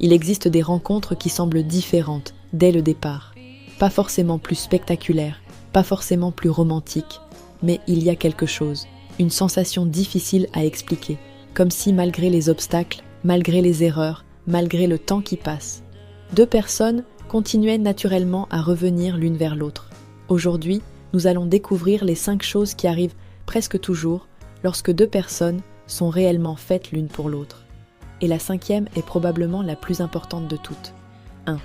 Il existe des rencontres qui semblent différentes dès le départ. Pas forcément plus spectaculaires, pas forcément plus romantiques, mais il y a quelque chose, une sensation difficile à expliquer, comme si malgré les obstacles, malgré les erreurs, malgré le temps qui passe, deux personnes continuaient naturellement à revenir l'une vers l'autre. Aujourd'hui, nous allons découvrir les 5 choses qui arrivent presque toujours lorsque deux personnes sont réellement faites l'une pour l'autre. Et la 5e est probablement la plus importante de toutes. 1.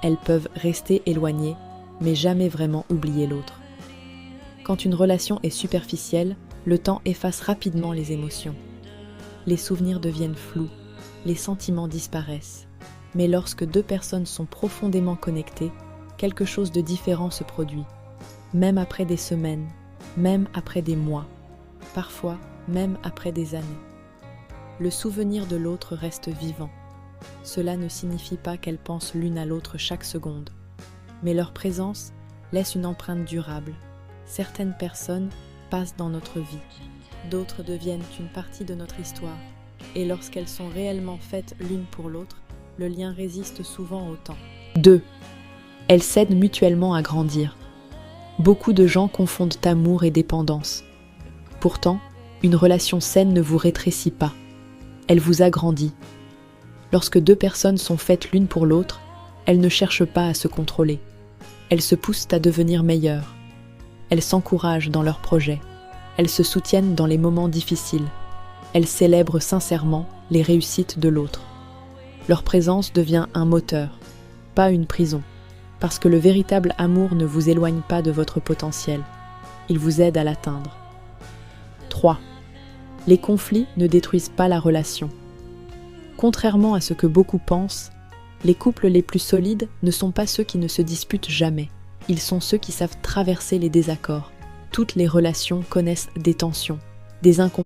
Elles peuvent rester éloignées, mais jamais vraiment oublier l'autre. Quand une relation est superficielle, le temps efface rapidement les émotions. Les souvenirs deviennent flous, les sentiments disparaissent. Mais lorsque deux personnes sont profondément connectées, quelque chose de différent se produit. Même après des semaines, même après des mois, parfois même après des années. Le souvenir de l'autre reste vivant. Cela ne signifie pas qu'elles pensent l'une à l'autre chaque seconde, mais leur présence laisse une empreinte durable. Certaines personnes passent dans notre vie, d'autres deviennent une partie de notre histoire, et lorsqu'elles sont réellement faites l'une pour l'autre, le lien résiste souvent au temps. 2. Elles s'aident mutuellement à grandir. Beaucoup de gens confondent amour et dépendance. Pourtant, une relation saine ne vous rétrécit pas. Elle vous agrandit. Lorsque deux personnes sont faites l'une pour l'autre, elles ne cherchent pas à se contrôler. Elles se poussent à devenir meilleures. Elles s'encouragent dans leurs projets. Elles se soutiennent dans les moments difficiles. Elles célèbrent sincèrement les réussites de l'autre. Leur présence devient un moteur, pas une prison, parce que le véritable amour ne vous éloigne pas de votre potentiel. Il vous aide à l'atteindre. 3. Les conflits ne détruisent pas la relation. Contrairement à ce que beaucoup pensent, les couples les plus solides ne sont pas ceux qui ne se disputent jamais. Ils sont ceux qui savent traverser les désaccords. Toutes les relations connaissent des tensions, des incompréhensions.